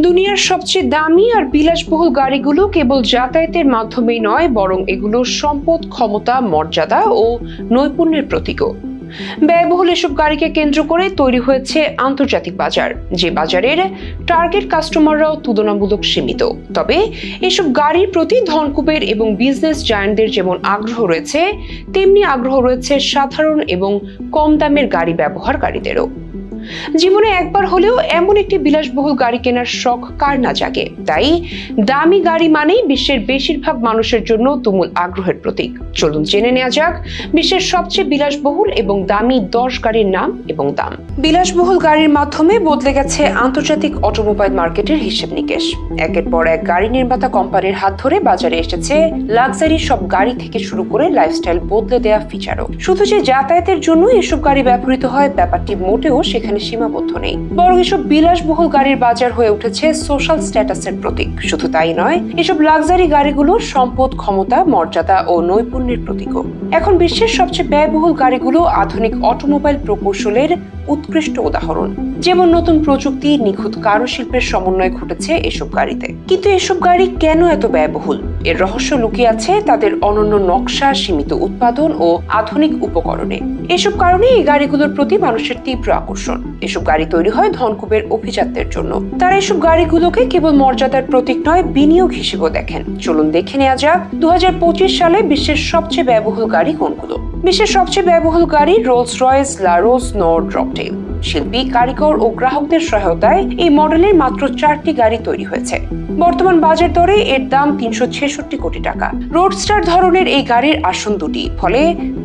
দুনিয়ার সবচেয়ে দামি আর বিলাসবহুল গাড়িগুলো কেবল যাতায়াতের মাধ্যমেই নয়, বরং এগুলো সম্পদ, ক্ষমতা, মর্যাদা ও নৈপুণ্যের প্রতীকও। ব্যয়বহুল এসব গাড়িকে কেন্দ্র করে তৈরি হয়েছে আন্তর্জাতিক বাজার, যে বাজারের টার্গেট কাস্টমাররাও তুলনামূলক সীমিত। তবে এসব গাড়ির প্রতি ধনকুবের এবং বিজনেস জায়ান্টদের যেমন আগ্রহ রয়েছে, তেমনি আগ্রহ রয়েছে সাধারণ এবং কম দামের গাড়ি ব্যবহারকারীদেরও। জীবনে একবার হলেও এমন একটি বিলাসবহুল গাড়ি কেনার শখ কার না জাগে। তাই দামি গাড়ি মানেই বিশ্বের বেশিরভাগ মানুষের জন্য তুমুল আগ্রহের প্রতীক। চলুন জেনে নেওয়া যাক বিশ্বের সবচেয়ে বিলাসবহুল এবং দামি 10 গাড়ির নাম এবং দাম। বিলাসবহুল গাড়ির মাধ্যমে বদলে গেছে আন্তর্জাতিক অটোমোবাইল মার্কেটের হিসেব নিকেশ। একের পর এক গাড়ি নির্মাতা কোম্পানির হাত ধরে বাজারে এসেছে লাক্সারি সব গাড়ি থেকে শুরু করে লাইফস্টাইল বদলে দেওয়া ফিচারও। শুধু যে যাতায়াতের জন্য এসব গাড়ি ব্যবহৃত হয় ব্যাপারটি মোটেও সেখানে সীমাবদ্ধ নেই, বরং এসব বিলাসবহুল গাড়ির বাজার হয়ে উঠেছে সোশ্যাল স্ট্যাটাসের প্রতীক। শুধু তাই নয়, এসব লাক্সারি গাড়িগুলো সম্পদ, ক্ষমতা, মর্যাদা ও নৈপুণ্যের প্রতীকও। এখন বিশ্বের সবচেয়ে ব্যয়বহুল গাড়িগুলো আধুনিক অটোমোবাইল প্রকৌশলের উৎকৃষ্ট উদাহরণ। যেমন নতুন প্রযুক্তি, নিখুঁত কারুশিল্পের সমন্বয় ঘটেছে এসব গাড়িতে। কিন্তু এসব গাড়ি কেন এত ব্যয়বহুল? এর রহস্য লুকিয়ে আছে তাদের অনন্য নকশা, সীমিত উৎপাদন ও আধুনিক উপকরণে। এসব কারণে এই গাড়িগুলোর প্রতি মানুষের তীব্র আকর্ষণ। এসব গাড়ি তৈরি হয় ধনকুবের অভিজাতদের জন্য। তারা এসব গাড়িগুলোকে কেবল মর্যাদার প্রতীক নয়, বিনিয়োগ হিসেবেও দেখেন। চলুন দেখে নেওয়া যাক 2025 সালে বিশ্বের সবচেয়ে ব্যয়বহুল গাড়ি কোনগুলো। বিশ্বের সবচেয়ে ব্যয়বহুল গাড়ি রোলস রয়েস লারোস নর্ড্রপটেল। শিল্পী, কারিগর ও গ্রাহকদের সহায়তায় এই মডেলের মাত্র 4টি গাড়ি তৈরি হয়েছে। বর্তমান বাজার দরে এর দাম 366 কোটি টাকা। রোডস্টার ধরনের এই গাড়ির আসন দুটি, ফলে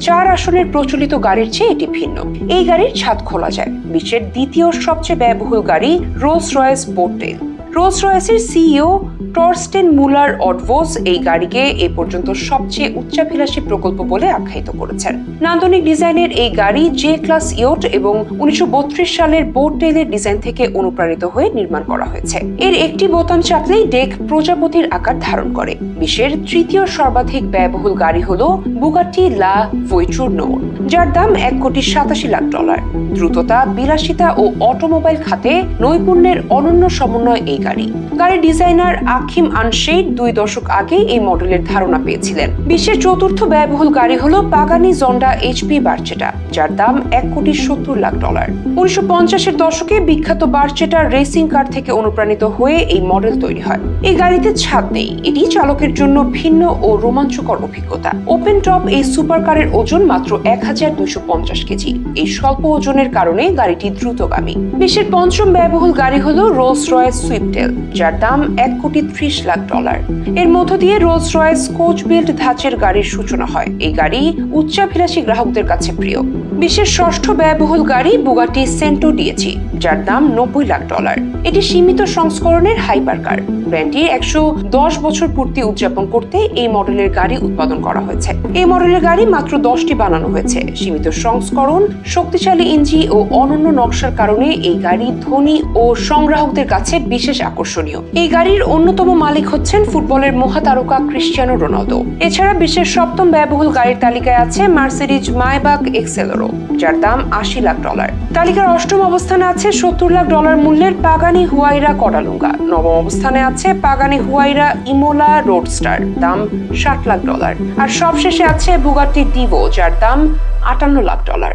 4 আসনের প্রচলিত গাড়ির চেয়ে এটি ভিন্ন। এই গাড়ির ছাদ খোলা যায়। বিশ্বের দ্বিতীয় সবচেয়ে ব্যয়বহুল গাড়ি রোলস রয়েস বোটেল। রোলস রয়েসের সিইও টরস্টেন মুলার অডভোস এই গাড়িকে এ পর্যন্ত সবচেয়ে উচ্চাভিলাষী প্রকল্প বলে আখ্যায়িত করেছেন। নান্দনিক ডিজাইনের এই গাড়ি জে ক্লাস ইয়ট এবং 1932 সালের বোটেলের ডিজাইন থেকে অনুপ্রাণিত হয়ে নির্মাণ করা হয়েছে। এর একটি বোতাম চাপলেই ডেক প্রজাপতির আকার ধারণ করে। বিশ্বের তৃতীয় সর্বাধিক ব্যয়বহুল গাড়ি হলো বুগাটি লা ভোইট্যুর নোর, যার দাম $1.87 লাখ। দ্রুততা, বিলাসিতা ও অটোমোবাইল খাতে নৈপুণ্যের অনন্য সমন্বয় এই গাড়ি। গাড়ির ডিজাইনার আকিম আনশেইড 2 দশক আগে এই মডেলের ধারণা পেয়েছিলেন। বিশ্বের চতুর্থ ব্যয়বহুল গাড়ি হলো পাগানি জন্ডা এইচপি বার্চেটা, যার দাম $1.70 লাখ। 1950-এর দশকে বিখ্যাত বার্চেটা রেসিং কার থেকে অনুপ্রাণিত হয়ে এই মডেল তৈরি হয়। এই গাড়িতে ছাদ নেই, এটি চালকের জন্য ভিন্ন ও রোমাঞ্চকর অভিজ্ঞতা। ওপেন টপ এই সুপার কারের ওজন মাত্র 1250 কেজি। এই স্বল্প ওজনের কারণে গাড়িটি দ্রুতগামী। বিশ্বের পঞ্চম ব্যয়বহুল গাড়ি হলো রোলস রয়েস সুইফটেল, যার দাম $1.30 লাখ। এর মধ্য দিয়ে রোলস রয়েস কোচ বিল্ড ধাঁচের গাড়ির সূচনা হয়। এই গাড়ি উচ্চাভিলাষী গ্রাহকদের কাছে প্রিয়। বিশ্বের ষষ্ঠ ব্যয়বহুল গাড়ি বুগাটি সেন্টো ডিএচি, যার দাম $90 লাখ। এটি সীমিত সংস্করণের হাইপার কার। ব্র্যান্ডটির 110 বছর পূর্তি উদযাপন করতে এই মডেলের গাড়ি উৎপাদন করা হয়েছে। এই মডেলের গাড়ি মাত্র 10টি বানানো হয়েছে। সীমিত সংস্করণ, শক্তিশালী ইঞ্জিন ও অনন্য নকশার কারণে এই গাড়ি ধনী ও সংগ্রাহকদের কাছে বিশেষ আকর্ষণীয়। এই গাড়ির অন্যতম মালিক হচ্ছেন ফুটবলের মহাতারকা ক্রিশ্চিয়ানো রোনালদো। এছাড়া বিশ্বের সপ্তম ব্যয়বহুল গাড়ির তালিকায় আছে মার্সিডিজ মাইবাক এক্সেলেরো, যার দাম $80 লাখ। তালিকার অষ্টম অবস্থানে আছে $70 লাখ মূল্যের পাগানি হুয়াইরা কডালুঙ্গা। নবম অবস্থানে আছে পাগানি হুয়াইরা ইমোলা রোডস্টার, দাম $60 লাখ। আর সবশেষে আছে বুগাটি ডিভো, যার দাম $58 লাখ।